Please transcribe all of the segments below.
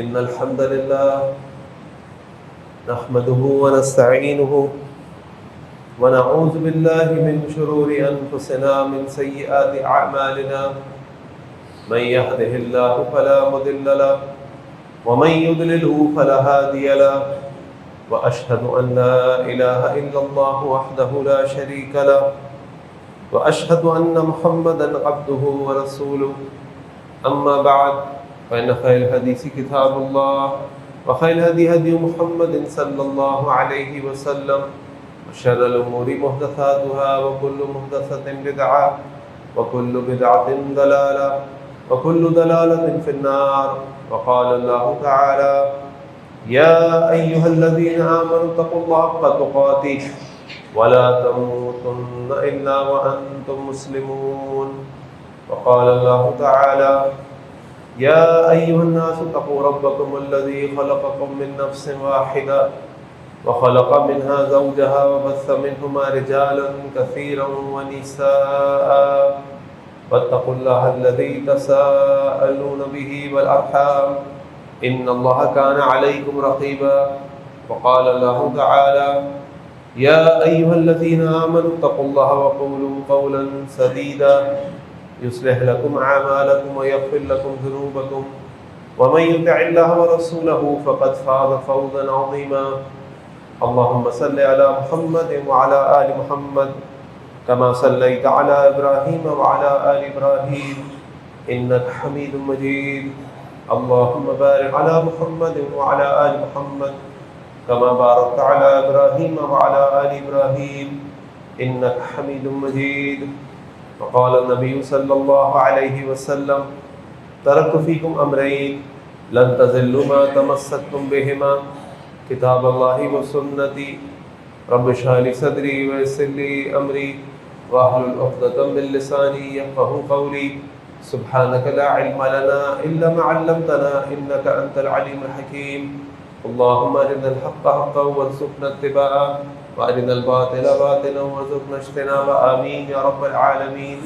إن الحمد لله نحمده ونستعينه ونعوذ بالله من شرور أنفسنا من سيئات أعمالنا من يهده الله فلا مضل له ومن يضلله فلا هادي له وأشهد أن لا إله إلا الله وحده لا شريك له وأشهد أن محمدا عبده ورسوله أما بعد فإن خير الحديث كتاب الله وخير الهدي هدي محمد صلى الله عليه وسلم وشر الأمور محدثاتها وكل محدثة بدعة وكل بدعة ضلالة وكل ضلالة في النار. وقال الله تعالى: يا أيها الذين آمنوا اتقوا الله حق تقاته ولا تموتن إلا وأنتم مسلمون. وقال الله تعالى: يا أيها الناس اتقوا ربكم الذي خلقكم من نفس واحدة وخلق منها زوجها وبث منهما رجالا كثيرا ونساء واتقوا الله الذي تساءلون به والأرحام إن الله كان عليكم رقيبا. وقال الله تعالى: يا أيها الذين آمنوا اتقوا الله وقولوا قولا سديدا يصلح لكم أعمالكم ويغفر لكم ذنوبكم ومن يطع الله ورسوله فقد فاز فوزا عظيما. اللهم صل على محمد وعلى آل محمد كما صليت على إبراهيم وعلى آل إبراهيم إنك حميد مجيد. اللهم بارك على محمد وعلى آل محمد كما باركت على إبراهيم وعلى آل إبراهيم إنك حميد مجيد. وقال النبي صلى الله عليه وسلم: تركت فيكم أمرين لن تضلوا ما تمسكتم بهما كتاب الله وسنتي. رب اشرح لي صدري ويسر لي أمري واحلل عقدة من لساني يفقهوا قولي. سبحانك لا علم لنا إلا ما علمتنا إنك أنت العليم الحكيم. اللهم أرنا الحق حقا وارزقنا اتباعه وأرنا الباطل باطلا وارزقنا اجتنابه آمین یا رب العالمین.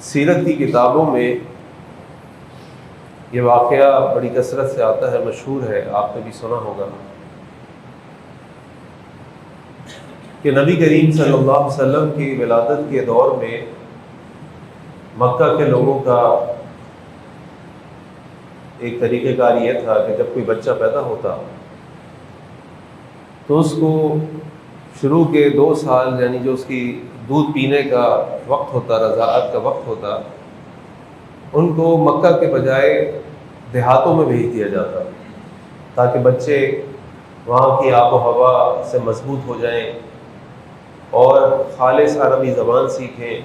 سیرت کی کتابوں میں یہ واقعہ بڑی کثرت سے آتا ہے، مشہور ہے، آپ نے بھی سنا ہوگا کہ نبی کریم صلی اللہ علیہ وسلم کی ولادت کے دور میں مکہ کے لوگوں کا ایک طریقہ کار یہ تھا کہ جب کوئی بچہ پیدا ہوتا تو اس کو شروع کے 2 سال یعنی جو اس کی دودھ پینے کا وقت ہوتا، رضاعت کا وقت ہوتا، ان کو مکہ کے بجائے دیہاتوں میں بھیج دیا جاتا تاکہ بچے وہاں کی آب و ہوا سے مضبوط ہو جائیں اور خالص عربی زبان سیکھیں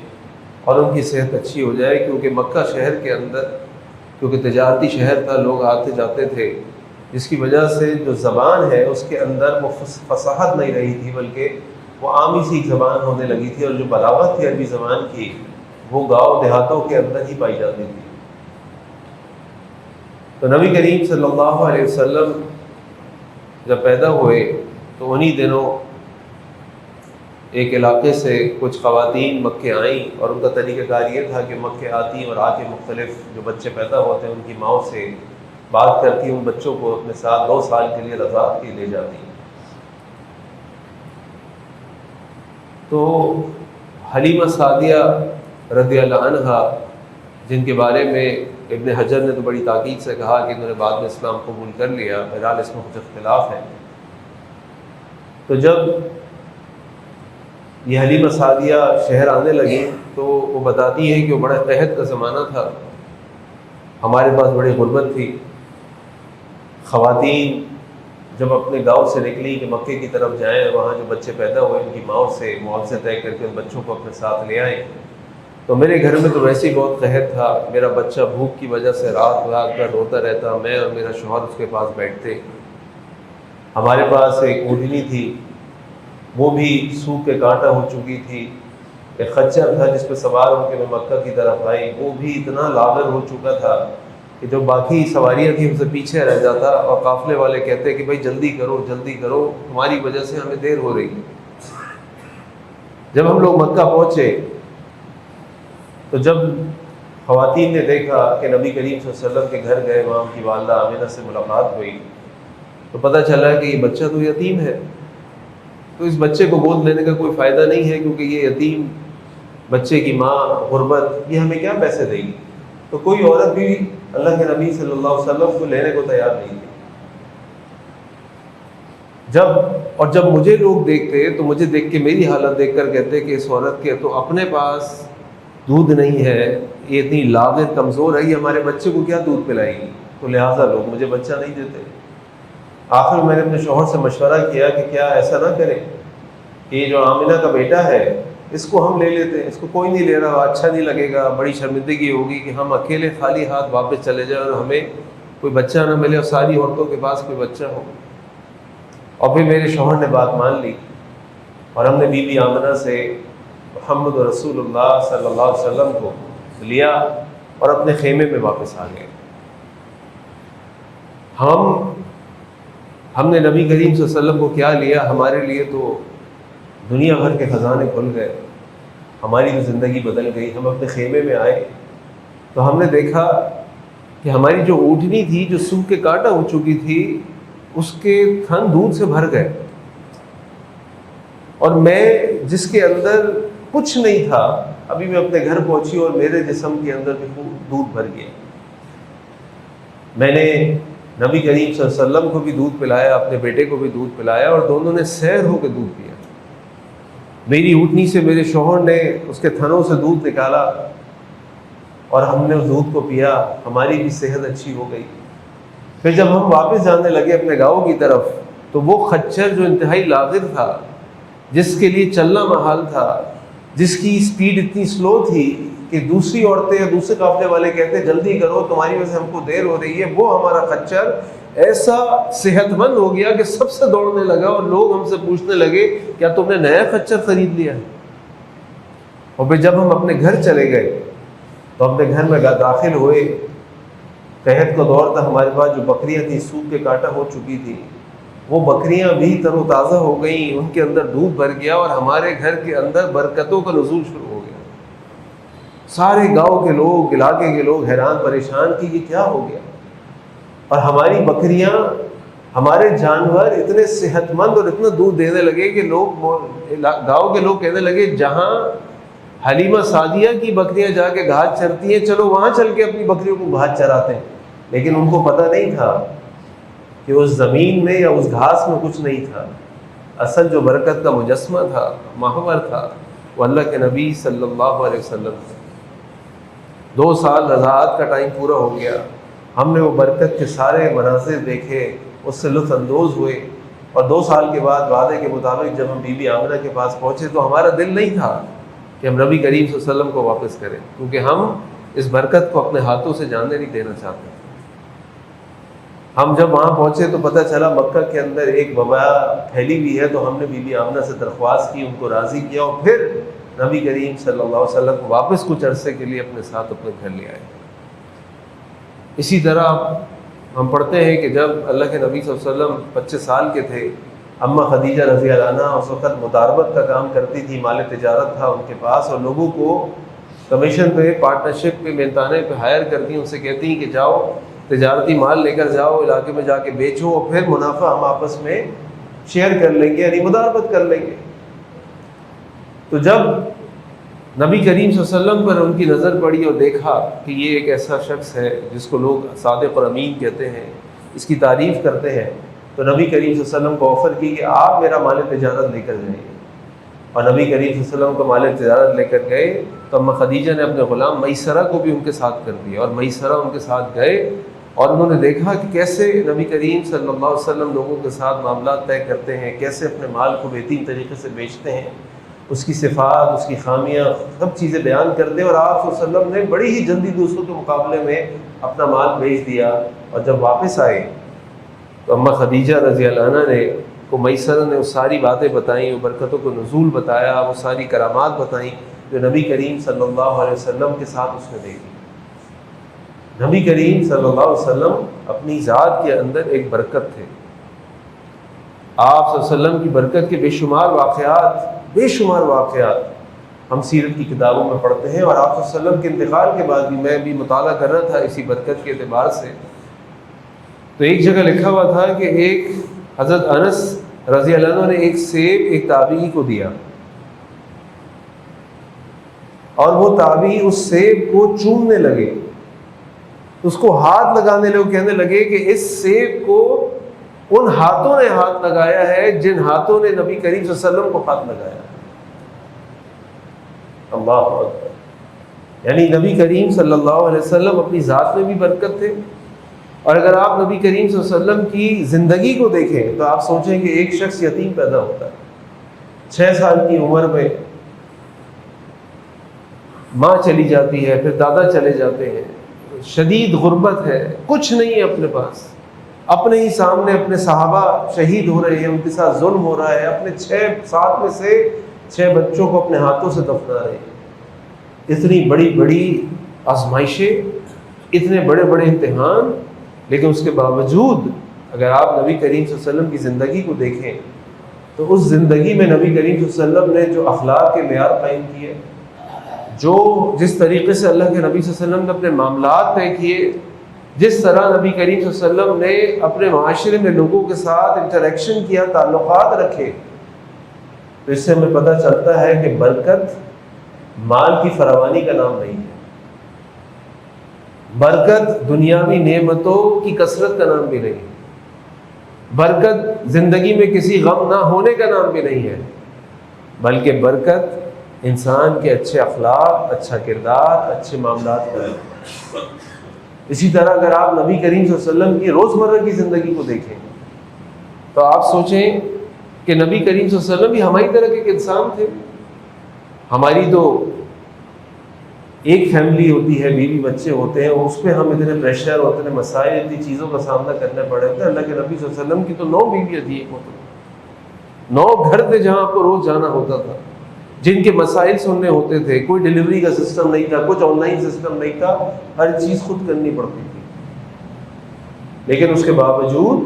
اور ان کی صحت اچھی ہو جائے. کیونکہ مکہ شہر کے اندر، کیونکہ تجارتی شہر تھا، لوگ آتے جاتے تھے، جس کی وجہ سے جو زبان ہے اس کے اندر وہ فصاحت نہیں رہی تھی، بلکہ وہ عامی سی زبان ہونے لگی تھی، اور جو بلاغت تھی عربی زبان کی وہ گاؤں دیہاتوں کے اندر ہی پائی جاتی تھی. تو نبی کریم صلی اللہ علیہ وسلم جب پیدا ہوئے تو انہی دنوں ایک علاقے سے کچھ خواتین مکے آئیں، اور ان کا طریقہ کار یہ تھا کہ مکے آتی اور آ کے مختلف جو بچے پیدا ہوتے ہیں ان کی ماؤں سے بات کرتی، ان بچوں کو اپنے ساتھ 2 سال کے لیے رضاعت کے لے جاتی. تو حلیمہ سعدیہ رضی اللہ عنہا، جن کے بارے میں ابن حجر نے تو بڑی تاکید سے کہا کہ انہوں نے بعد میں اسلام قبول کر لیا، بہرحال اس میں کچھ اختلاف ہے. تو جب یہ حلیمہ سعدیہ شہر آنے لگی تو وہ بتاتی ہے کہ وہ بڑا قحط کا زمانہ تھا، ہمارے پاس بڑی غربت تھی. خواتین جب اپنے گاؤں سے نکلی کہ مکے کی طرف جائیں، وہاں جو بچے پیدا ہوئے ان کی ماؤں سے معاوضہ طے کر کے ان بچوں کو اپنے ساتھ لے آئیں. تو میرے گھر میں تو ویسے ہی بہت قحط تھا، میرا بچہ بھوک کی وجہ سے رات بھر روتا رہتا، میں اور میرا شوہر اس کے پاس بیٹھتے. ہمارے پاس ایک اونٹنی تھی، وہ بھی سوکھ کے کانٹا ہو چکی تھی. ایک خچر تھا جس پہ سوار ہو کے میں مکہ کی طرف آئی، وہ بھی اتنا لاغر ہو چکا تھا کہ جو باقی سواریاں تھیں ان سے پیچھے رہ جاتا، اور قافلے والے کہتے کہ بھائی جلدی کرو جلدی کرو، تمہاری وجہ سے ہمیں دیر ہو رہی ہے. جب ہم لوگ مکہ پہنچے تو جب خواتین نے دیکھا کہ نبی کریم صلی اللہ علیہ وسلم کے گھر گئے، وہاں ان کی والدہ آمنہ سے ملاقات ہوئی تو پتہ چلا کہ یہ بچہ تو یتیم ہے، تو اس بچے کو گود لینے کا کوئی فائدہ نہیں ہے، کیونکہ یہ یتیم بچے کی ماں غربت، یہ ہمیں کیا پیسے دے گی؟ تو کوئی عورت بھی اللہ کے نبی صلی اللہ علیہ وسلم کو لینے کو تیار نہیں تھی۔ جب مجھے لوگ دیکھتے تو مجھے دیکھ کے میری حالت دیکھ کر کہتے کہ اس عورت کے تو اپنے پاس دودھ نہیں ہے، یہ اتنی لاغر کمزور ہے، یہ ہمارے بچے کو کیا دودھ پلائے گی، تو لہٰذا لوگ مجھے بچہ نہیں دیتے۔ آخر میں نے اپنے شوہر سے مشورہ کیا کہ کیا ایسا نہ کریں کہ یہ جو آمنہ کا بیٹا ہے اس کو ہم لے لیتے ہیں، اس کو کوئی نہیں لے رہا، اچھا نہیں لگے گا، بڑی شرمندگی ہوگی کہ ہم اکیلے خالی ہاتھ واپس چلے جائیں اور ہمیں کوئی بچہ نہ ملے اور ساری عورتوں کے پاس کوئی بچہ ہو۔ اور پھر میرے شوہر نے بات مان لی اور ہم نے بی بی آمنہ سے محمد رسول اللہ صلی اللہ علیہ وسلم کو لیا اور اپنے خیمے میں واپس آ گئے۔ ہم نے نبی کریم صلی اللہ علیہ وسلم کو کیا لیا، ہمارے لیے تو دنیا بھر کے خزانے کھل گئے، ہماری تو زندگی بدل گئی۔ ہم اپنے خیمے میں آئے تو ہم نے دیکھا کہ ہماری جو اونٹنی تھی جو سوکھ کے کاٹا ہو چکی تھی اس کے تھن دودھ سے بھر گئے، اور میں جس کے اندر کچھ نہیں تھا ابھی میں اپنے گھر پہنچی اور میرے جسم کے اندر بھی دودھ بھر گیا۔ میں نے نبی کریم صلی اللہ علیہ وسلم کو بھی دودھ پلایا، اپنے بیٹے کو بھی دودھ پلایا، اور دونوں نے سیر ہو کے دودھ پیا۔ میری اونٹنی سے میرے شوہر نے اس کے تھنوں سے دودھ نکالا اور ہم نے اس دودھ کو پیا، ہماری بھی صحت اچھی ہو گئی۔ پھر جب ہم واپس جانے لگے اپنے گاؤں کی طرف تو وہ خچر جو انتہائی لاغر تھا، جس کے لیے چلنا محال تھا، جس کی سپیڈ اتنی سلو تھی کہ دوسری عورتیں یا دوسرے قافلے والے کہتے جلدی کرو تمہاری وجہ سے ہم کو دیر ہو رہی ہے، وہ ہمارا خچر ایسا صحت مند ہو گیا کہ سب سے دوڑنے لگا اور لوگ ہم سے پوچھنے لگے کیا تم نے نیا خچر خرید لیا؟ اور پھر جب ہم اپنے گھر چلے گئے تو اپنے گھر میں داخل ہوئے، قحط کا دور تھا، ہمارے پاس جو بکریاں تھیں سوکھ کے کاٹا ہو چکی تھی، وہ بکریاں بھی تر و تازہ ہو گئیں، ان کے اندر دودھ بھر گیا اور ہمارے گھر کے اندر برکتوں کا نزول شروع ہو گیا۔ سارے گاؤں کے لوگ، علاقے کے لوگ حیران پریشان کہ یہ کیا ہو گیا، اور ہماری بکریاں، ہمارے جانور اتنے صحت مند اور اتنا دودھ دینے لگے کہ گاؤں کے لوگ کہنے لگے جہاں حلیمہ سعدیہ کی بکریاں جا کے گھاس چرتی ہیں چلو وہاں چل کے اپنی بکریوں کو گھاس چراتے ہیں۔ لیکن ان کو پتہ نہیں تھا کہ اس زمین میں یا اس گھاس میں کچھ نہیں تھا، اصل جو برکت کا مجسمہ تھا، محور تھا، وہ اللہ کے نبی صلی اللہ علیہ وسلم تھا۔ 2 سال رضاعت کا ٹائم پورا ہو گیا، ہم نے وہ برکت کے سارے مناظر دیکھے، اس سے لطف اندوز ہوئے، اور 2 سال کے بعد وعدے کے مطابق جب ہم بی بی آمنہ کے پاس پہنچے تو ہمارا دل نہیں تھا کہ ہم نبی کریم صلی اللہ علیہ وسلم کو واپس کریں، کیونکہ ہم اس برکت کو اپنے ہاتھوں سے جانے نہیں دینا چاہتے۔ ہم جب وہاں پہنچے تو پتہ چلا مکہ کے اندر ایک وبا پھیلی ہوئی ہے، تو ہم نے بی بی آمنہ سے درخواست کی، ان کو راضی کیا، اور پھر نبی کریم صلی اللہ علیہ وسلم کو واپس کچھ عرصے کے لیے اپنے ساتھ اپنے گھر لے آئے۔ اسی طرح ہم پڑھتے ہیں کہ جب اللہ کے نبی صلی اللہ علیہ وسلم 25 سال کے تھے، اماں خدیجہ رضی اللہ عنہا اس وقت مداربت کا کام کرتی تھی، مال تجارت تھا ان کے پاس، اور لوگوں کو کمیشن پہ، پارٹنرشپ پہ، مینتانے پہ ہائر کرتی ہیں، ان سے کہتی ہیں کہ جاؤ تجارتی مال لے کر جاؤ، علاقے میں جا کے بیچو، اور پھر منافع ہم آپس میں شیئر کر لیں گے، یعنی مداربت کر لیں گے۔ تو جب نبی کریم صلی اللہ علیہ وسلم پر ان کی نظر پڑی اور دیکھا کہ یہ ایک ایسا شخص ہے جس کو لوگ صادق اور امین کہتے ہیں، اس کی تعریف کرتے ہیں، تو نبی کریم صلی اللہ علیہ وسلم کو آفر کی کہ آپ میرا مال تجارت لے کر جائیں، اور نبی کریم صلی اللہ علیہ وسلم کو مال تجارت لے کر گئے تو اماں خدیجہ نے اپنے غلام میسرہ کو بھی ان کے ساتھ کر دیا، اور میسرہ ان کے ساتھ گئے اور انہوں نے دیکھا کہ کیسے نبی کریم صلی اللہ علیہ وسلم لوگوں کے ساتھ معاملات طے کرتے ہیں، کیسے اپنے مال کو بہترین طریقے سے بیچتے ہیں، اس کی صفات، اس کی خامیاں، سب چیزیں بیان کر دیں، اور آپ صلی اللہ علیہ وسلم نے بڑی ہی جلدی دوسروں کے مقابلے میں اپنا مال بیچ دیا۔ اور جب واپس آئے تو اماں خدیجہ رضی اللہ عنہا نے کو میسرہ نے وہ ساری باتیں بتائیں، وہ برکتوں کو نزول بتایا، وہ ساری کرامات بتائیں جو نبی کریم صلی اللہ علیہ وسلم کے ساتھ اس نے دیکھی۔ نبی کریم صلی اللہ علیہ وسلم اپنی ذات کے اندر ایک برکت تھے، آپ صلی اللہ علیہ وسلم کی برکت کے بے شمار واقعات ہم سیرت کی کتابوں میں پڑھتے ہیں، اور آپ صلی اللہ علیہ وسلم کے انتقال کے بعد بھی میں بھی مطالعہ کر رہا تھا اسی برکت کے اعتبار سے، تو ایک جگہ لکھا ہوا تھا کہ ایک حضرت انس رضی اللہ عنہ نے ایک سیب ایک تابعی کو دیا، اور وہ تابعی اس سیب کو چومنے لگے، اس کو ہاتھ لگانے لگے، کہنے لگے کہ اس سیب کو ان ہاتھوں نے ہاتھ لگایا ہے جن ہاتھوں نے نبی کریم صلی اللہ علیہ وسلم کو ہاتھ لگایا ہے۔ اللہ اکبر، یعنی نبی کریم صلی اللہ علیہ وسلم اپنی ذات میں بھی برکت تھے، اور اگر آپ نبی کریم صلی اللہ علیہ وسلم کی زندگی کو دیکھیں تو آپ سوچیں کہ ایک شخص یتیم پیدا ہوتا ہے، 6 سال کی عمر میں ماں چلی جاتی ہے، پھر دادا چلے جاتے ہیں، شدید غربت ہے، کچھ نہیں ہے اپنے پاس، اپنے ہی سامنے اپنے صحابہ شہید ہو رہے ہیں، ان کے ساتھ ظلم ہو رہا ہے، اپنے 7 میں سے 6 بچوں کو اپنے ہاتھوں سے دفنا رہے ہیں، اتنی بڑی بڑی آزمائشیں، اتنے بڑے بڑے امتحان، لیکن اس کے باوجود اگر آپ نبی کریم صلی اللہ علیہ وسلم کی زندگی کو دیکھیں تو اس زندگی میں نبی کریم صلی اللہ علیہ وسلم نے جو اخلاق کے معیار قائم کیے، جس طریقے سے اللہ کے نبی صلی اللہ علیہ وسلم نے اپنے معاملات طے کیے، جس طرح نبی کریم صلی اللہ علیہ وسلم نے اپنے معاشرے میں لوگوں کے ساتھ انٹریکشن کیا، تعلقات رکھے، تو اس سے ہمیں پتہ چلتا ہے کہ برکت مال کی فراوانی کا نام نہیں ہے، برکت دنیاوی نعمتوں کی کثرت کا نام بھی نہیں ہے، برکت زندگی میں کسی غم نہ ہونے کا نام بھی نہیں ہے، بلکہ برکت انسان کے اچھے اخلاق، اچھا کردار، اچھے معاملات کا ہے۔ اسی طرح اگر آپ نبی کریم صلی اللہ علیہ وسلم کی روزمرہ کی زندگی کو دیکھیں تو آپ سوچیں کہ نبی کریم صلی اللہ علیہ وسلم بھی ہماری طرح کے ایک انسان تھے۔ ہماری تو ایک فیملی ہوتی ہے، بیوی بچے ہوتے ہیں، اس پہ ہم اتنے پریشر اور اتنے مسائل، اتنی چیزوں کا سامنا کرنا پڑے ہوتا ہے۔ اللہ کے نبی صلی اللہ علیہ وسلم کی تو 9 بیویاں تھیں، 9 گھر تھے جہاں آپ کو روز جانا ہوتا تھا، جن کے مسائل سننے ہوتے تھے، کوئی ڈیلیوری کا سسٹم نہیں تھا، کچھ آن لائن سسٹم نہیں تھا، ہر چیز خود کرنی پڑتی تھی، لیکن اس کے باوجود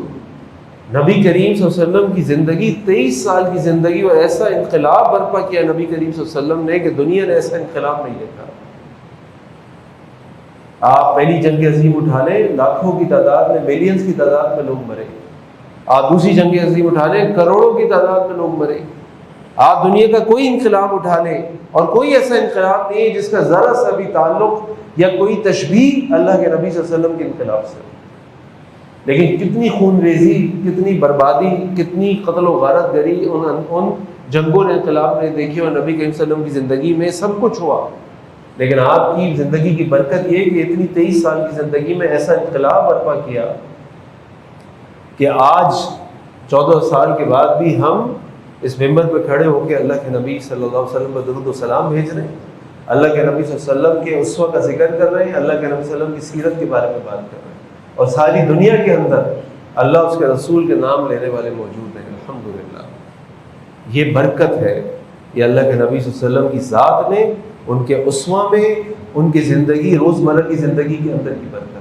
نبی کریم صلی اللہ علیہ وسلم کی زندگی 23 سال کی زندگی، اور ایسا انقلاب برپا کیا نبی کریم صلی اللہ علیہ وسلم نے کہ دنیا نے ایسا انقلاب نہیں دیکھا۔ آپ پہلی جنگ عظیم اٹھا لیں، لاکھوں کی تعداد میں، ملینز کی تعداد میں لوگ مرے، آپ دوسری جنگ عظیم اٹھا لیں، کروڑوں کی تعداد میں لوگ مرے، آپ دنیا کا کوئی انقلاب اٹھا لیں اور کوئی ایسا انقلاب نہیں ہے جس کا ذرا سا بھی تعلق یا کوئی تشبیہ اللہ کے نبی صلی اللہ علیہ وسلم کے انقلاب سے، لیکن کتنی خون ریزی، کتنی بربادی، کتنی قتل و غارت گری ان جنگوں نے، انقلاب نے دیکھی، اور نبی کریم صلی اللہ علیہ وسلم کی زندگی میں سب کچھ ہوا، لیکن آپ کی زندگی کی برکت یہ کہ اتنی 23 سال کی زندگی میں ایسا انقلاب برپا کیا کہ آج 14 سال کے بعد بھی ہم اس ممبر پہ کھڑے ہو کے اللہ کے نبی صلی اللہ علیہ وسلم پر درود و سلام بھیج رہے ہیں، اللہ کے نبی صلی اللہ علیہ وسلم کے اسوہ کا ذکر کر رہے ہیں، اللہ کے نبی صلی اللہ علیہ وسلم کی سیرت کے بارے میں بات کر رہے ہیں، اور ساری دنیا کے اندر اللہ اس کے رسول کے نام لینے والے موجود ہیں۔ الحمدللہ، یہ برکت ہے، یہ اللہ کے نبی صلی اللہ علیہ وسلم کی ذات میں، ان کے اسوہ میں، ان کی زندگی، روزمرہ کی زندگی کے اندر کی برکت ہے۔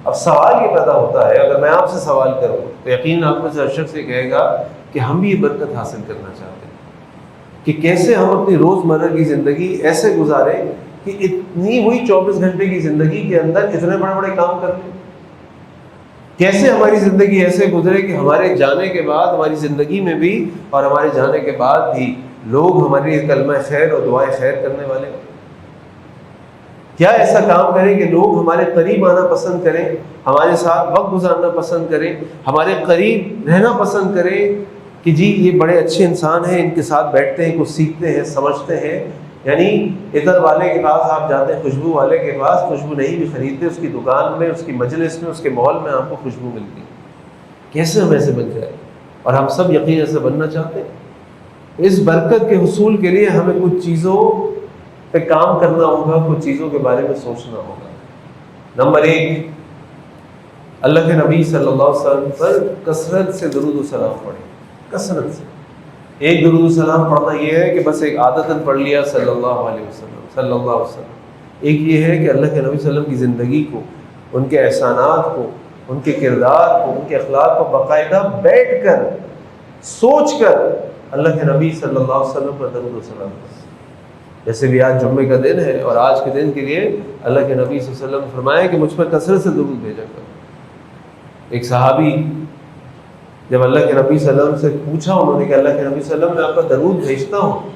اب سوال یہ پیدا ہوتا ہے، اگر میں آپ سے سوال کروں تو یقیناً آپ میں سے ہر شخص یہ کہے گا کہ ہم بھی یہ برکت حاصل کرنا چاہتے ہیں کہ کیسے ہم اپنی روزمرہ کی زندگی ایسے گزاریں کہ اتنی ہوئی 24 گھنٹے کی زندگی کے اندر اتنے بڑے بڑے کام کر لیں، کیسے ہماری زندگی ایسے گزرے کہ ہمارے جانے کے بعد، ہماری زندگی میں بھی اور ہمارے جانے کے بعد بھی لوگ ہماری کلمہ خیر اور دعائیں خیر کرنے والے ہوں۔ کیا ایسا کام کریں کہ لوگ ہمارے قریب آنا پسند کریں، ہمارے ساتھ وقت گزارنا پسند کریں، ہمارے قریب رہنا پسند کریں کہ جی یہ بڑے اچھے انسان ہیں، ان کے ساتھ بیٹھتے ہیں، کچھ سیکھتے ہیں، سمجھتے ہیں۔ یعنی عطر والے کے پاس آپ جاتے ہیں، خوشبو والے کے پاس خوشبو نہیں بھی خریدتے، اس کی دکان میں، اس کی مجلس میں، اس کے مال میں آپ کو خوشبو ملتی ہے۔ کیسے ہم ایسے بن جائیں؟ اور ہم سب یقین ایسے بننا چاہتے ہیں۔ اس برکت کے حصول کے لیے ہمیں کچھ چیزوں پہ کام کرنا ہوگا، کچھ چیزوں کے بارے میں سوچنا ہوگا۔ نمبر 1، اللہ کے نبی صلی اللہ علیہ وسلم پر کثرت سے درود و سلام پڑھیں، کثرت سے۔ ایک درود و سلام پڑھنا یہ ہے کہ بس ایک عادتاً پڑھ لیا صلی اللہ علیہ وسلم، صلی اللہ علیہ وسلم۔ ایک یہ ہے کہ اللہ کے نبی صلی اللہ علیہ وسلم کی زندگی کو، ان کے احسانات کو، ان کے کردار کو، ان کے اخلاق کو باقاعدہ بیٹھ کر، سوچ کر اللہ کے نبی صلی اللہ علیہ وسلم پر درود و سلام۔ جیسے بھی آج جمعے کا دن ہے، اور آج کے دن کے لیے اللہ کے نبی صلی اللہ علیہ وسلم نے فرمایا کہ مجھ پر کثرت سے درود بھیجا کرو۔ ایک صحابی جب اللہ کے نبی صلی اللہ علیہ وسلم سے پوچھا انہوں نے کہ اللہ کے نبی صلی اللہ علیہ وسلم میں آپ کا درود بھیجتا ہوں،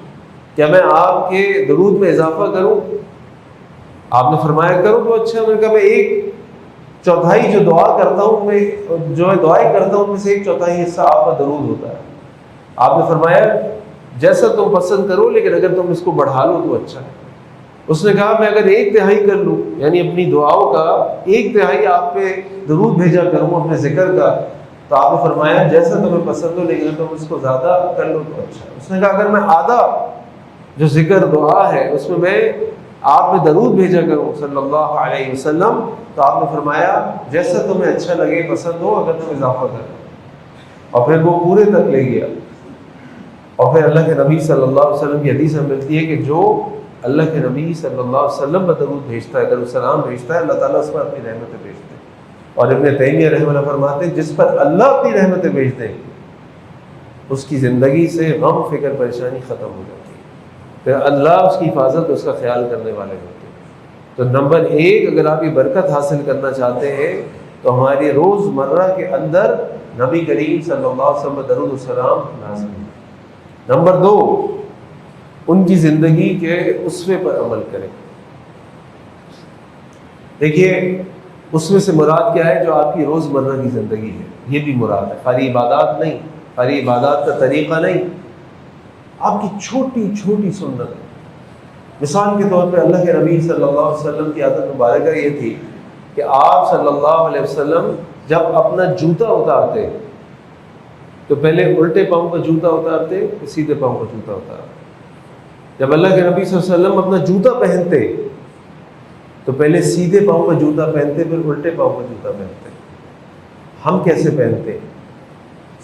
کیا میں آپ کے درود میں اضافہ کروں؟ آپ نے فرمایا کرو تو اچھا۔ میں نے کہا میں 1/4 جو دعا کرتا ہوں، میں جو میں دعائیں کرتا ہوں ان میں سے 1/4 حصہ آپ کا درود ہوتا ہے۔ آپ نے فرمایا جیسا تم پسند کرو، لیکن اگر تم اس کو بڑھا لو تو اچھا ہے۔ اس نے کہا میں اگر 1/3 کر لوں، یعنی اپنی دعاؤں کا 1/3 آپ پہ درود بھیجا کروں اپنے ذکر کا، تو آپ نے فرمایا جیسا تمہیں پسند ہو، لیکن اگر تم اس کو زیادہ کر لو تو اچھا ہے۔ اس نے کہا اگر میں آدھا جو ذکر دعا ہے اس میں آپ پہ درود بھیجا کروں صلی اللہ علیہ وسلم، تو آپ نے فرمایا جیسا تمہیں اچھا لگے پسند ہو، اگر تم اضافہ کر لو۔ اور پھر وہ پورے تک لے گیا۔ اور پھر اللہ کے نبی صلی اللہ علیہ وسلم کی حدیث میں ملتی ہے کہ جو اللہ کے نبی صلی اللہ علیہ وسلم پر درود بھیجتا ہے، درود سلام بھیجتا ہے، اللہ تعالیٰ اس پر اپنی رحمتیں بھیجتے ہیں۔ اور ابن تیمیہ رحمہ اللہ فرماتے ہیں جس پر اللہ اپنی رحمتیں بھیجتے ہیں اس کی زندگی سے غم فکر پریشانی ختم ہو جاتی ہے، پھر اللہ اس کی حفاظت اس کا خیال کرنے والے ہوتے ہیں۔ تو نمبر 1، اگر آپ یہ برکت حاصل کرنا چاہتے ہیں تو ہماری روز مرہ کے اندر نبی کریم صلی اللہ علیہ وسلم پر درود السلام لازم ہے۔ نمبر 2، ان کی زندگی کے اسوے پر عمل کریں۔ دیکھیے اسوے سے مراد کیا ہے؟ جو آپ کی روز مرہ کی زندگی ہے، یہ بھی مراد ہے، خالی عبادات نہیں، خالی عبادات کا طریقہ نہیں، آپ کی چھوٹی چھوٹی سنت۔ مثال کے طور پہ اللہ کے نبی صلی اللہ علیہ وسلم کی عادت مبارکہ یہ تھی کہ آپ صلی اللہ علیہ وسلم جب اپنا جوتا اتارتے تو پہلے الٹے پاؤں کا جوتا اتارتے، پھر سیدھے پاؤں کا جوتا اتارتے۔ جب اللہ کے نبی صلی اللہ علیہ وسلم اپنا جوتا پہنتے تو پہلے سیدھے پاؤں کا جوتا پہنتے، پھر الٹے پاؤں کا جوتا پہنتے۔ ہم کیسے پہنتے؟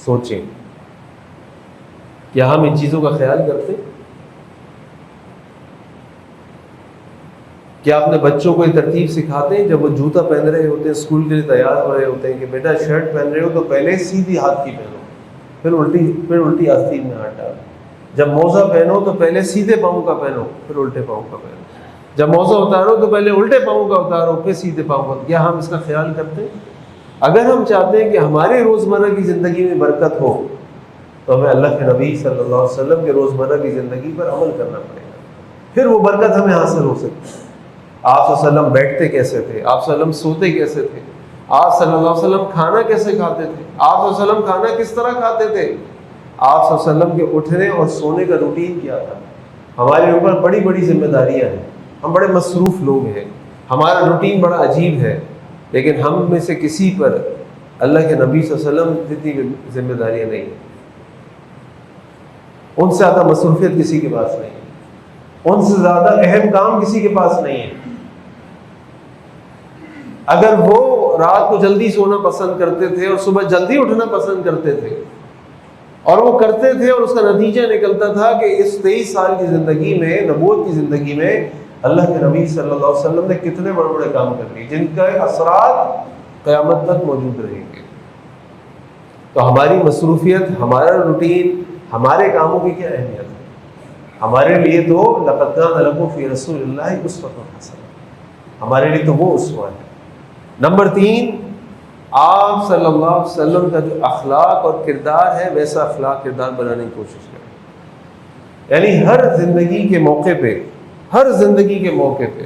سوچیں، کیا ہم ان چیزوں کا خیال کرتے؟ کیا اپنے بچوں کو یہ ترتیب سکھاتے ہیں جب وہ جوتا پہن رہے ہوتے ہیں، اسکول کے لیے تیار ہو رہے ہوتے ہیں کہ بیٹا شرٹ پہن رہے ہو تو پہلے سیدھی ہاتھ کی پہنو، پھر الٹی آستین میں ہاتھ ڈالو۔ جب موزہ پہنو تو پہلے سیدھے پاؤں کا پہنو، پھر الٹے پاؤں کا پہنو۔ جب موزہ اتارو تو پہلے الٹے پاؤں کا اتارو، پھر سیدھے پاؤں کا۔ کیا ہم اس کا خیال کرتے ہیں؟ اگر ہم چاہتے ہیں کہ ہمارے روزمرہ کی زندگی میں برکت ہو تو ہمیں اللہ کے نبی صلی اللہ علیہ وسلم کے روزمرہ کی زندگی پر عمل کرنا پڑے گا، پھر وہ برکت ہمیں حاصل ہو سکتی ہے۔ آپ صلی اللہ علیہ وسلم بیٹھتے کیسے تھے؟ آپ صلی اللہ علیہ وسلم سوتے کیسے تھے؟ آپ صلی اللہ علیہ وسلم کھانا کیسے کھاتے تھے؟ آپ صلی اللہ علیہ وسلم کھانا کس طرح کھاتے تھے؟ آپ صلی اللہ علیہ وسلم کے اٹھنے اور سونے کا روٹین کیا تھا؟ ہمارے اوپر بڑی بڑی ذمہ داریاں ہیں، ہم بڑے مصروف لوگ ہیں، ہمارا روٹین بڑا عجیب ہے، لیکن ہم میں سے کسی پر اللہ کے نبی صلی اللہ علیہ وسلم جتنی ذمہ داریاں نہیں ہیں، ان سے زیادہ مصروفیت کسی کے پاس نہیں ہے، ان سے زیادہ اہم کام کسی کے پاس نہیں ہے۔ اگر وہ رات کو جلدی سونا پسند کرتے تھے اور صبح جلدی اٹھنا پسند کرتے تھے، اور وہ کرتے تھے، اور اس کا نتیجہ نکلتا تھا کہ اس 23 سال کی زندگی میں، نبوت کی زندگی میں، اللہ کے نبی صلی اللہ علیہ وسلم نے کتنے بڑے بڑے کام کر لیے جن کا اثرات قیامت تک موجود رہیں گے۔ تو ہماری مصروفیت، ہمارا روٹین، ہمارے کاموں کی کیا اہمیت ہے؟ ہمارے لیے تو لقد کان لکم فی رسول اللہ اسوۃ حسنہ، ہمارے لیے تو وہ اسوہ ہے۔ نمبر 3، آپ صلی اللہ علیہ وسلم کا جو اخلاق اور کردار ہے ویسا اخلاق کردار بنانے کی کوشش کریں۔ یعنی ہر زندگی کے موقع پہ، ہر زندگی کے موقع پہ،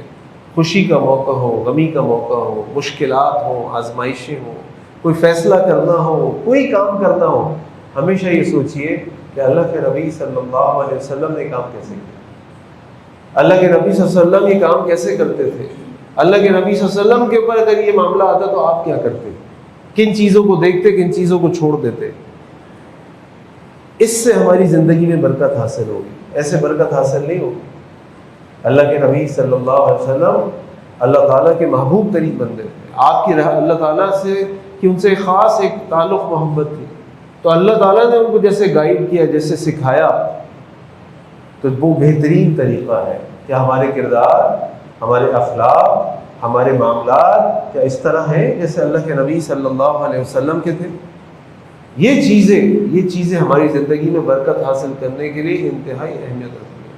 خوشی کا موقع ہو، غمی کا موقع ہو، مشکلات ہوں، آزمائشیں ہوں، کوئی فیصلہ کرنا ہو، کوئی کام کرنا ہو، ہمیشہ یہ سوچئے کہ اللہ کے نبی صلی اللہ علیہ وسلم نے کام کیسے کیا، اللہ کے نبی صلی اللہ علیہ وسلم یہ کام کیسے کرتے تھے، اللہ کے نبی صلی اللہ علیہ وسلم کے اوپر اگر یہ معاملہ آتا تو آپ کیا کرتے، کن چیزوں کو دیکھتے، کن چیزوں کو چھوڑ دیتے۔ اس سے ہماری زندگی میں برکت حاصل ہوگی، ایسے برکت حاصل نہیں ہوگی۔ اللہ کے نبی صلی اللہ علیہ وسلم اللہ تعالیٰ کے محبوب ترین بندے تھے، آپ کی اللہ تعالیٰ سے کہ ان سے خاص ایک تعلق محبت تھی، تو اللہ تعالیٰ نے ان کو جیسے گائیڈ کیا، جیسے سکھایا، تو وہ بہترین طریقہ ہے کہ ہمارے کردار، ہمارے اخلاق، ہمارے معاملات کیا اس طرح ہیں جیسے اللہ کے نبی صلی اللہ علیہ وسلم کے تھے۔ یہ چیزیں ہماری زندگی میں برکت حاصل کرنے کے لیے انتہائی اہمیت رکھتی ہیں۔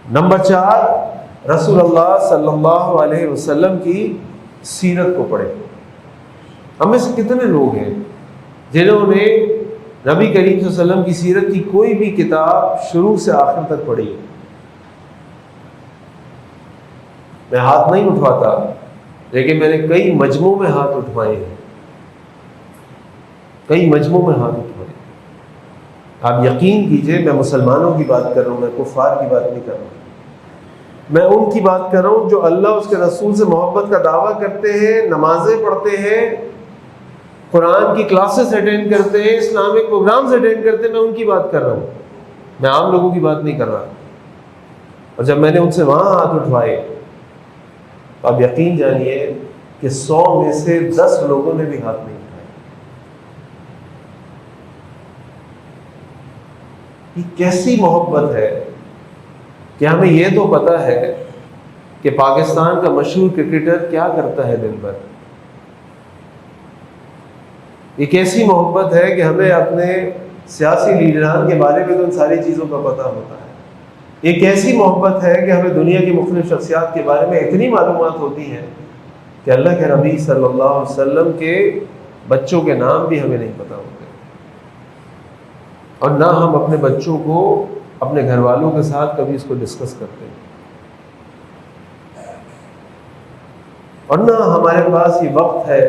نمبر 4، رسول اللہ صلی اللہ علیہ وسلم کی سیرت کو پڑھیں۔ ہم میں سے کتنے لوگ ہیں جنہوں نے نبی کریم صلی اللہ علیہ وسلم کی سیرت کی کوئی بھی کتاب شروع سے آخر تک پڑھی ہے؟ میں ہاتھ نہیں اٹھواتا، لیکن میں نے کئی مجموعوں میں ہاتھ اٹھوائے ہیں، کئی مجموعوں میں ہاتھ اٹھوائے۔ آپ یقین کیجئے میں مسلمانوں کی بات کر رہا ہوں، میں کفار کی بات نہیں کر رہا ہوں، میں ان کی بات کر رہا ہوں جو اللہ اس کے رسول سے محبت کا دعویٰ کرتے ہیں، نمازیں پڑھتے ہیں، قرآن کی کلاسز اٹینڈ کرتے ہیں، اسلامک پروگرامز اٹینڈ کرتے ہیں۔ میں ان کی بات کر رہا ہوں، میں عام لوگوں کی بات نہیں کر رہا۔ اور جب میں نے ان سے وہاں ہاتھ اٹھوائے تو آپ یقین جانیے کہ 100 میں سے 10 لوگوں نے بھی ہاتھ نہیں اٹھائے۔ یہ کیسی محبت ہے کہ ہمیں یہ تو پتہ ہے کہ پاکستان کا مشہور کرکٹر کیا کرتا ہے دن بھر۔ یہ کیسی محبت ہے کہ ہمیں اپنے سیاسی لیڈران کے بارے میں تو ان ساری چیزوں کا پتہ ہوتا ہے۔ یہ کیسی محبت ہے کہ ہمیں دنیا کی مختلف شخصیات کے بارے میں اتنی معلومات ہوتی ہیں کہ اللہ کے نبی صلی اللہ علیہ وسلم کے بچوں کے نام بھی ہمیں نہیں پتہ ہوتے، اور نہ ہم اپنے بچوں کو اپنے گھر والوں کے ساتھ کبھی اس کو ڈسکس کرتے ہیں، اور نہ ہمارے پاس یہ وقت ہے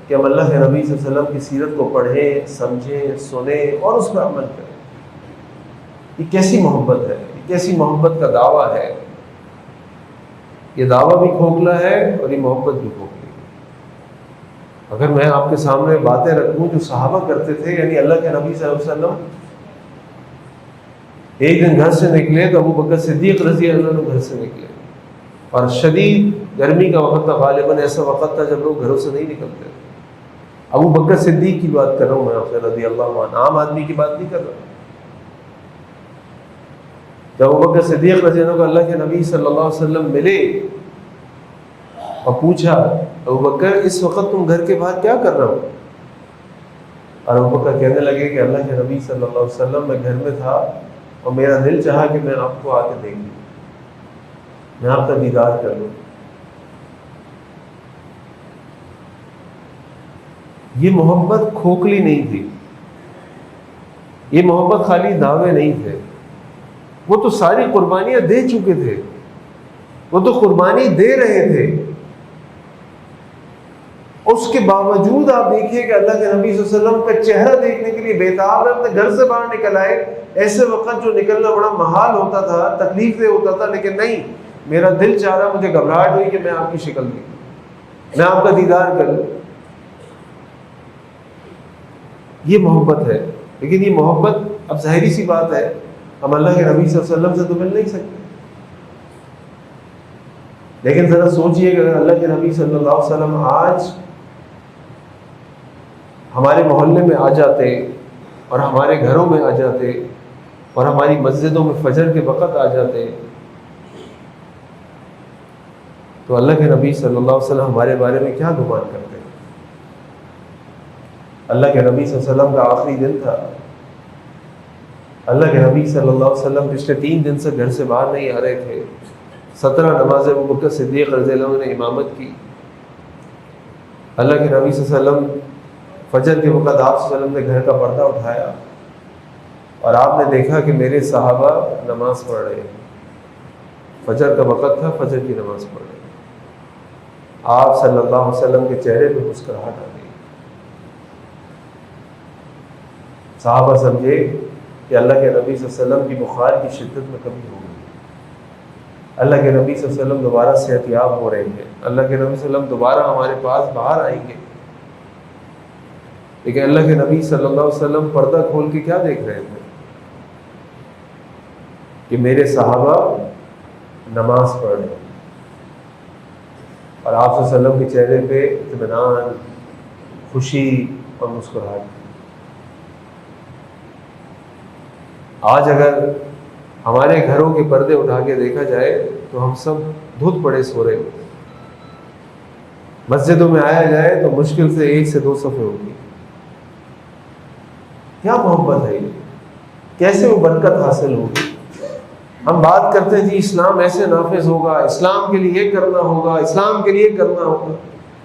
کہ ہم اللہ کے نبی صلی اللہ علیہ وسلم کی سیرت کو پڑھیں، سمجھیں، سنیں اور اس پر عمل کریں۔ یہ کیسی محبت ہے، یہ کیسی محبت کا دعویٰ ہے۔ یہ دعویٰ بھی کھوکھلا ہے اور یہ محبت بھی کھوکھلی ہے۔ اگر میں آپ کے سامنے باتیں رکھوں جو صحابہ کرتے تھے، یعنی اللہ کے نبی صلی اللہ علیہ وسلم ایک دن گھر سے نکلے تو ابو بکر صدیق رضی اللہ عنہ گھر سے نکلے، اور شدید گرمی کا وقت تھا، غالباً ایسا وقت تھا جب لوگ گھروں سے نہیں نکلتے۔ ابو بکر صدیق کی بات کر رہا ہوں میں آپ سے رضی اللہ عنہ، عام آدمی کی بات نہیں کر رہا۔ جب ابو بکر صدیق رضی اللہ عنہ کو اللہ کے نبی صلی اللہ علیہ وسلم ملے اور پوچھا، ابو بکر اس وقت تم گھر کے باہر کیا کر رہا ہو؟ اور ابو بکر کہنے لگے کہ اللہ کے نبی صلی اللہ علیہ وسلم میں گھر میں تھا اور میرا دل چاہا کہ میں آپ کو آ کے دیکھ لوں، میں آپ کا دیدار کر لوں۔ یہ محبت کھوکھلی نہیں تھی، یہ محبت خالی دعوے نہیں تھے، وہ تو ساری قربانیاں دے چکے تھے، وہ تو قربانی دے رہے تھے۔ اس کے باوجود آپ دیکھیے کہ اللہ کے نبی صلی اللہ علیہ وسلم کا چہرہ دیکھنے کے لیے بےتاب ہے، اپنے گھر سے باہر نکل آئے۔ ایسے وقت جو نکلنا بڑا محال ہوتا تھا، تکلیف دہ ہوتا تھا، لیکن نہیں، میرا دل چاہ رہا، مجھے گھبراہٹ ہوئی کہ میں آپ کی شکل دیکھوں، میں آپ کا دیدار کروں۔ یہ محبت ہے، لیکن یہ محبت اب ظاہری سی بات ہے، ہم اللہ کے نبی صلی اللہ علیہ وسلم سے تو مل نہیں سکتے، لیکن ذرا سوچئے کہ اگر اللہ کے نبی صلی اللہ علیہ وسلم آج ہمارے محلے میں آ جاتے اور ہمارے گھروں میں آ جاتے اور ہماری مسجدوں میں فجر کے وقت آ جاتے، تو اللہ کے نبی صلی اللہ علیہ وسلم ہمارے بارے میں کیا گمان کرتے؟ اللہ کے نبی صلی اللہ علیہ وسلم کا آخری دن تھا، اللہ کے نبی صلی اللہ علیہ وسلم پچھلے 3 دن سے گھر سے باہر نہیں آ رہے تھے، 17 نمازیں ابو بکر صدیق رضی اللہ عنہ نے امامت کی۔ اللہ کے نبی صلی اللہ علیہ وسلم فجر کے وقت آپ صلی اللہ علیہ وسلم نے گھر کا پردہ اٹھایا اور آپ نے دیکھا کہ میرے صحابہ نماز پڑھ رہے ہیں، فجر کا وقت تھا، فجر کی نماز پڑھ رہے ہیں۔ آپ صلی اللہ علیہ وسلم کے چہرے پہ مسکراہٹ آ گئی۔ صحابہ سمجھے کہ اللہ کے نبی صلی اللہ علیہ وسلم کی بخار کی شدت میں کمی ہو گئی، اللہ کے نبی صلی اللہ علیہ وسلم دوبارہ صحت یاب ہو رہے ہیں، اللہ کے نبی صلی اللہ علیہ وسلم دوبارہ ہمارے پاس باہر آئیں گے۔ لیکن اللہ کے نبی صلی اللہ علیہ وسلم پردہ کھول کے کیا دیکھ رہے تھے کہ میرے صحابہ نماز پڑھ رہے ہیں، اور آپ صلی اللہ علیہ وسلم کے چہرے پہ اطمینان، خوشی اور مسکراہٹ۔ آج اگر ہمارے گھروں کے پردے اٹھا کے دیکھا جائے تو ہم سب دھت پڑے سو رہے ہوتے، مسجدوں میں آیا جائے تو مشکل سے 1 سے 2 صفیں ہوگی۔ کیا محبت ہے یہ؟ کیسے وہ برکت حاصل ہوگی؟ ہم بات کرتے ہیں جی اسلام ایسے نافذ ہوگا، اسلام کے لیے یہ کرنا ہوگا، اسلام کے لیے کرنا ہوگا۔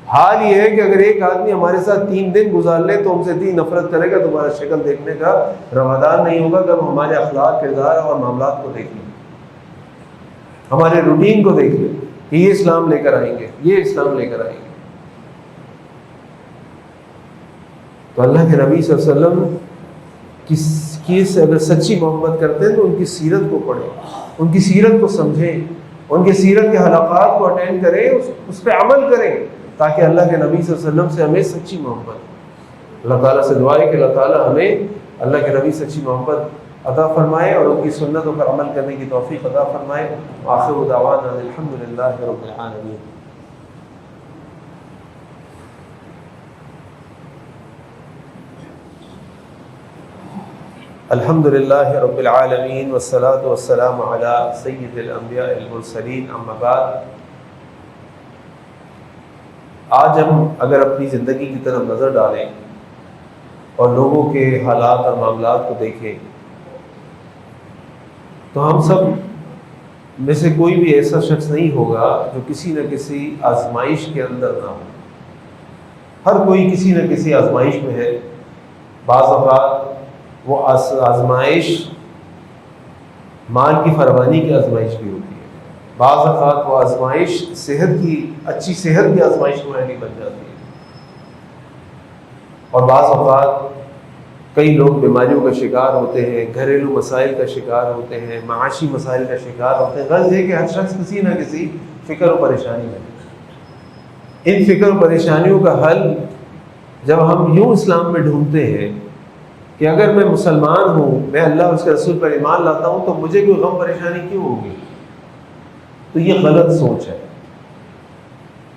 حال یہ ہے کہ اگر ایک آدمی ہمارے ساتھ 3 دن گزار لے تو ہم سے اتنی نفرت کرے گا، دوبارہ شکل دیکھنے کا روادار نہیں ہوگا کہ ہم ہمارے اخلاق، کردار اور معاملات کو دیکھ لیں، ہمارے روٹین کو دیکھ لیں کہ یہ اسلام لے کر آئیں گے، یہ اسلام لے کر آئیں گے۔ تو اللہ کے نبی صلی اللہ علیہ وسلم کی سے اگر سچی محبت کرتے ہیں تو ان کی سیرت کو پڑھیں، ان کی سیرت کو سمجھیں، ان کی سیرت کے حلقات کو اٹینڈ کریں، اس پہ عمل کریں، تاکہ اللہ کے نبی صلی اللہ علیہ وسلم سے ہمیں سچی محبت، اللہ تعالیٰ سے دعا ہے کہ اللہ تعالیٰ ہمیں اللہ کے نبی سچی محبت عطا فرمائے اور ان کی سنتوں پر عمل کرنے کی توفیق عطا فرمائے۔ آخر دعوانا الحمدللہ رب العالمین۔ الحمد للہ رب العالمین والصلاة والسلام علی سید الانبیاء المرسلین، اما بعد۔ آج ہم اگر اپنی زندگی کی طرف نظر ڈالیں اور لوگوں کے حالات اور معاملات کو دیکھیں تو ہم سب میں سے کوئی بھی ایسا شخص نہیں ہوگا جو کسی نہ کسی آزمائش کے اندر نہ ہو۔ ہر کوئی کسی نہ کسی آزمائش میں ہے۔ بعض اوقات وہ آزمائش مال کی فراوانی کی آزمائش بھی ہوتی ہے، بعض اوقات وہ آزمائش صحت کی، اچھی صحت کی آزمائش ہماری بن جاتی ہے، اور بعض اوقات کئی لوگ بیماریوں کا شکار ہوتے ہیں، گھریلو مسائل کا شکار ہوتے ہیں، معاشی مسائل کا شکار ہوتے ہیں۔ غرض یہ کہ ہر شخص کسی نہ کسی فکر و پریشانی میں۔ ان فکر و پریشانیوں کا حل جب ہم یوں اسلام میں ڈھونڈتے ہیں کہ اگر میں مسلمان ہوں، میں اللہ اور اس کے رسول پر ایمان لاتا ہوں، تو مجھے کوئی غم پریشانی کیوں ہوگی؟ تو یہ غلط سوچ ہے۔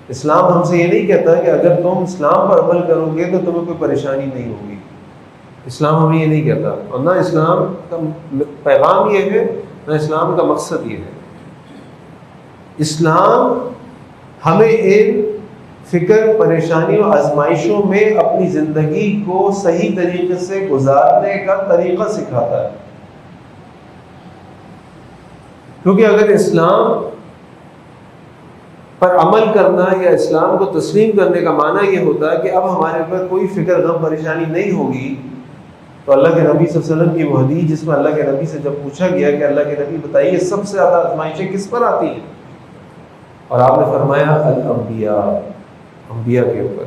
اسلام ہم سے یہ نہیں کہتا کہ اگر تم اسلام پر عمل کرو گے تو تمہیں کوئی پریشانی نہیں ہوگی۔ اسلام ہمیں یہ نہیں کہتا، اور نہ اسلام کا پیغام یہ ہے، نہ اسلام کا مقصد یہ ہے۔ اسلام ہمیں ان فکر، پریشانیوں، آزمائشوں میں اپنی زندگی کو صحیح طریقے سے گزارنے کا طریقہ سکھاتا ہے، کیونکہ اگر اسلام پر عمل کرنا یا اسلام کو تسلیم کرنے کا معنی یہ ہوتا ہے کہ اب ہمارے اوپر کوئی فکر، غم، پریشانی نہیں ہوگی، تو اللہ کے نبی صلی اللہ علیہ وسلم کی وہ حدیث جس میں اللہ کے نبی سے جب پوچھا گیا کہ اللہ کے نبی بتائیے سب سے زیادہ آزمائشیں کس پر آتی ہیں، اور آپ نے فرمایا الانبیاء، انبیاء کے اوپر۔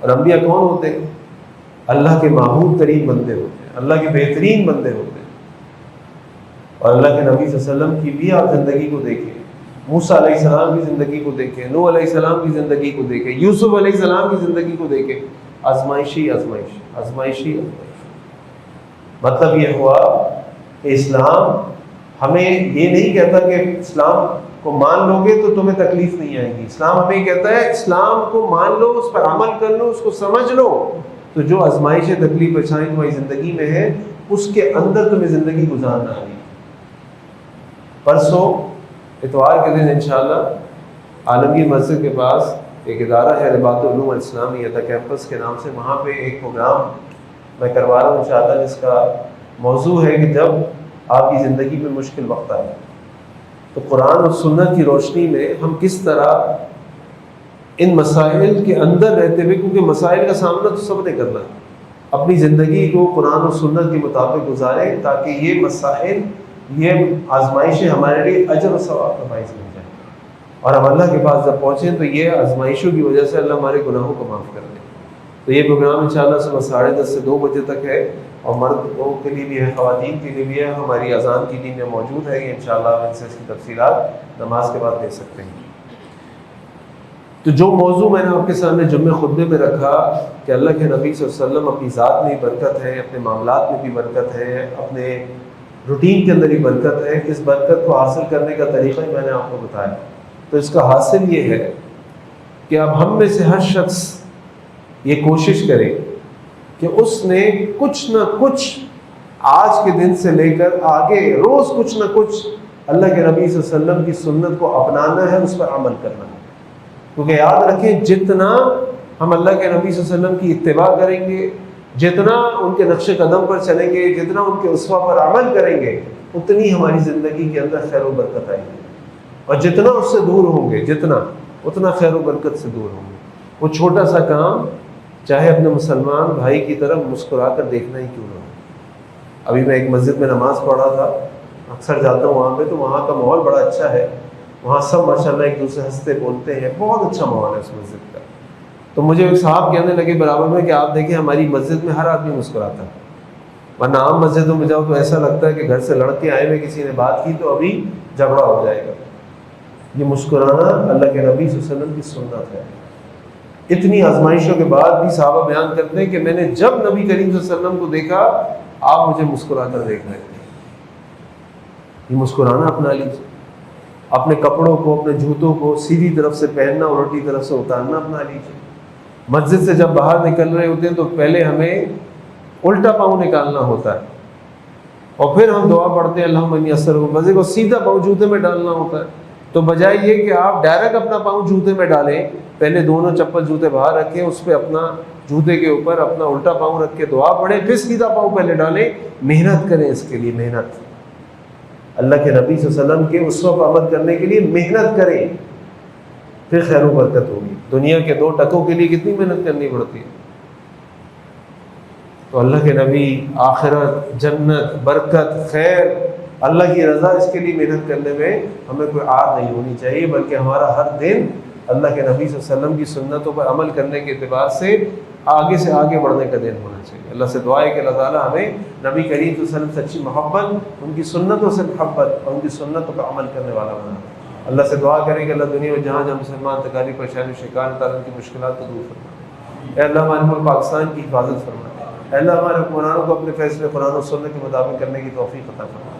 اور انبیاء کون ہوتے ہیں؟ اللہ کے معبود ترین بندے ہوتے ہیں، اللہ کے بہترین بندے ہوتے ہیں۔ اور اللہ کے نبی صلی اللہ علیہ وسلم کی بھی آپ زندگی کو دیکھیں، موسیٰ علیہ السلام کی زندگی کو دیکھیں، نوح علیہ السلام کی زندگی کو دیکھیں، یوسف علیہ السلام کی زندگی کو دیکھیں، آزمائشی آزمائش، آزمائشی آزمائش۔ مطلب یہ ہوا کہ اسلام ہمیں یہ نہیں کہتا کہ اسلام کو مان لو گے تو تمہیں تکلیف نہیں آئے گی۔ اسلام ہمیں کہتا ہے اسلام کو مان لو، اس پر عمل کر لو، اس کو سمجھ لو، تو جو آزمائش، تکلیف، پریشانی تمہاری زندگی میں ہے اس کے اندر تمہیں زندگی گزارنا ہے۔ پرسوں اتوار کے دن انشاءاللہ عالمگیر مسجد کے پاس ایک ادارہ ہے رباط العلوم الاسلامیہ کیمپس کے نام سے، وہاں پہ ایک پروگرام میں کروا رہا ہوں انشاءاللہ، جس کا موضوع ہے کہ جب آپ کی زندگی میں مشکل وقت آئے تو قرآن اور سنت کی روشنی میں ہم کس طرح ان مسائل کے اندر رہتے ہوئے، کیونکہ مسائل کا سامنا تو سب نے کرنا ہے، اپنی زندگی کو قرآن اور سنت کے مطابق گزاریں تاکہ یہ مسائل، یہ آزمائشیں ہمارے لیے اجر و ثواب کا باعث بن جائیں، اور ہم اللہ کے پاس جب پہنچیں تو یہ آزمائشوں کی وجہ سے اللہ ہمارے گناہوں کو معاف کر دے۔ تو یہ پروگرام انشاءاللہ صبح 10:30 سے 2 بجے تک ہے، اور مردوں کے لیے بھی ہے، خواتین کے لیے بھی ہے، ہماری اذان کی ٹیم میں موجود ہے، یہ انشاءاللہ ان سے اس کی تفصیلات نماز کے بعد دے سکتے ہیں۔ تو جو موضوع میں نے آپ کے سامنے جمعہ خطبے میں رکھا کہ اللہ کے نبی صلی اللہ علیہ وسلم اپنی ذات میں بھی برکت ہے، اپنے معاملات میں بھی برکت ہے، اپنے روٹین کے اندر بھی برکت ہے، اس برکت کو حاصل کرنے کا طریقہ ہی میں نے آپ کو بتایا۔ تو اس کا حاصل یہ ہے کہ اب ہم میں سے ہر شخص یہ کوشش کرے کہ اس نے کچھ نہ کچھ آج کے دن سے لے کر آگے روز کچھ نہ کچھ اللہ کے نبی صلی اللہ علیہ وسلم کی سنت کو اپنانا ہے، اس پر عمل کرنا ہے، کیونکہ یاد رکھیں جتنا ہم اللہ کے نبی صلی اللہ علیہ وسلم کی اتباع کریں گے، جتنا ان کے نقش قدم پر چلیں گے، جتنا ان کے اسوہ پر عمل کریں گے، اتنی ہماری زندگی کے اندر خیر و برکت آئے گی، اور جتنا اس سے دور ہوں گے اتنا خیر و برکت سے دور ہوں گے۔ وہ چھوٹا سا کام چاہے اپنے مسلمان بھائی کی طرف مسکرا کر دیکھنا ہی کیوں نہ ہو۔ ابھی میں ایک مسجد میں نماز پڑھ رہا تھا، اکثر جاتا ہوں وہاں پہ، تو وہاں کا ماحول بڑا اچھا ہے، وہاں سب ماشاءاللہ ایک دوسرے ہنستے بولتے ہیں، بہت اچھا ماحول ہے اس مسجد کا۔ تو مجھے ایک صاحب کہنے لگے برابر میں کہ آپ دیکھیں ہماری مسجد میں ہر آدمی مسکراتا ہے، ورنہ عام مسجدوں میں جاؤ تو ایسا لگتا ہے کہ گھر سے لڑکے آئے ہوئے کسی نے بات کی تو ابھی جھگڑا ہو جائے گا۔ یہ مسکرانا اللہ کے نبی صلی اللہ علیہ وسلم کی سنت ہے۔ اتنی آزمائشوں کے بعد بھی صحابہ بیان کرتے ہیں کہ میں نے جب نبی کریم صلی اللہ علیہ وسلم کو دیکھا آپ مجھے مسکرا کر دیکھ رہے تھے۔ یہ مسکرانا اپنا لیجیے، اپنے کپڑوں کو، اپنے جوتوں کو سیدھی طرف سے پہننا اور الٹی طرف سے اتارنا اپنا لیجیے۔ مسجد سے جب باہر نکل رہے ہوتے ہیں تو پہلے ہمیں الٹا پاؤں نکالنا ہوتا ہے، اور پھر ہم دعا پڑھتے ہیں اللہم انی اسألک، مزے کو سیدھا پاؤں جوتے میں ڈالنا ہوتا ہے۔ تو بجائے یہ کہ آپ ڈائریکٹ اپنا پاؤں جوتے میں ڈالیں، پہلے دونوں چپل جوتے باہر رکھیں، اس پہ اپنا جوتے کے اوپر اپنا الٹا پاؤں رکھ کے دعا پڑھیں، پھر سیدھا پاؤں پہلے ڈالیں۔ محنت کریں اس کے لیے، محنت اللہ کے نبی صلی اللہ علیہ وسلم کے اسوہ پر عمل کرنے کے لیے محنت کریں، پھر خیر و برکت ہوگی۔ دنیا کے 2 ٹکوں کے لیے کتنی محنت کرنی پڑتی ہے۔ تو اللہ کے نبی، آخرت، جنت، برکت، خیر، اللہ کی رضا، اس کے لیے محنت کرنے میں ہمیں کوئی آر نہیں ہونی چاہیے، بلکہ ہمارا ہر دن اللہ کے نبی صلی اللہ علیہ وسلم کی سنتوں پر عمل کرنے کے اعتبار سے آگے سے آگے بڑھنے کا دن ہونا چاہیے۔ اللہ سے دعا ہے کہ اللہ تعالیٰ ہمیں نبی کریم صلی اللہ علیہ وسلم سے سچی محبت، ان کی سنتوں سے محبت اور ان کی سنتوں پر عمل کرنے والا بنا۔ اللہ سے دعا کریں کہ اللہ دنیا میں جہاں جہاں مسلمان تکالیف پریشانی شکار تعالیٰ کی مشکلات کو دور فرما۔ اے اللہ ہمارے ملک پاکستان کی حفاظت فرما۔ اے اللہ ہمارے حکمرانوں کو اپنے فیصلے قرآن و سنت کے مطابق کرنے کی توفیق عطا فرما۔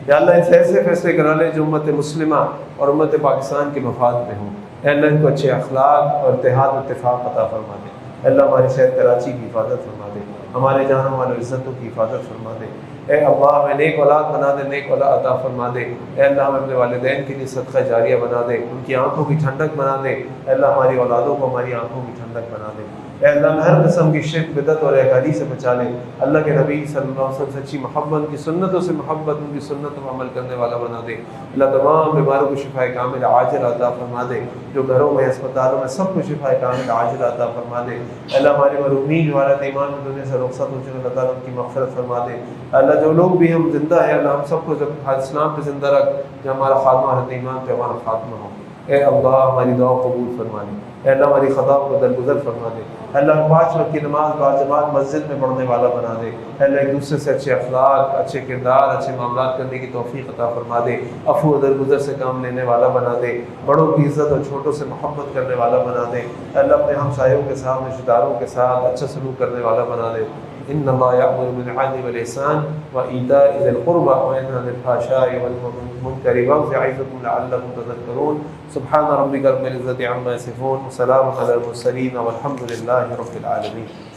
یا اللہ ایسے ایسے فیصلے کرا لے جو امت مسلمہ اور امت پاکستان کے مفاد میں ہوں۔ اے اللہ ان کو اچھے اخلاق اور اتحاد و اتفاق عطا فرما دے۔ اے اللہ ہماری شہر کراچی کی حفاظت فرما دے، ہمارے جانوں والوں عزتوں کی حفاظت فرما دے۔ اے اللہ ہمیں نیک اولاد بنا دے، نیک اولاد عطا فرما دے۔ اے اللہ ہمیں اپنے والدین کے لیے صدقہ جاریہ بنا دے، ان کی آنکھوں کی ٹھنڈک بنا دے۔ اے اللہ ہماری اولادوں کو ہماری آنکھوں کی ٹھنڈک بنا دے۔ اے اللہ ہر قسم کی شرک، بدعت اور اعتدالی سے بچا لے۔ اللہ کے نبی صلی اللہ علیہ وسلم سچی محبت، کی سنتوں سے محبت، ان کی سنتوں پر عمل کرنے والا بنا دے۔ اللہ تمام بیماروں کو شفا کامل عاجل عطا فرما دے، جو گھروں میں، اسپتالوں میں، سب کو شفا کامل عاجل عطا فرما دے۔ اللہ ہمارے مرحومین جو حالت ایمان میں دنیا سے رخصت ہو چکے، اللہ تعالیٰ ان کی مغفرت فرما دے۔ اللہ جو لوگ بھی ہم زندہ ہیں، اللہ ہم سب کو اسلام پہ زندہ رکھ، جو ہمارا خاتمہ حالت ایمان پہ ہمارا خاتمہ ہو۔ اے اللہ ہماری دعا قبول فرما لے۔ اے اللہ ہماری خطاؤں کو درگزر فرما دے۔ اے اللہ 5 وقت کی نماز باجماعت مسجد میں پڑھنے والا بنا دے۔ اے اللہ ایک دوسرے سے اچھے اخلاق، اچھے کردار، اچھے معاملات کرنے کی توفیق عطا فرما دے۔ عفو و درگزر سے کام لینے والا بنا دے۔ بڑوں کی عزت اور چھوٹوں سے محبت کرنے والا بنا دے۔ اے اللہ اپنے ہمسایوں کے ساتھ، رشتہ داروں کے ساتھ اچھا سلوک کرنے والا بنا دے۔ ان اللہ یأمر بالعدل والإحسان وإيتاء ذي القربى وينهى عن الفحشاء والمنكر يعظكم لعلكم تذكرون۔ سبحان ربك رب العزة عما يصفون وسلام على المرسلين والحمد لله رب العالمين۔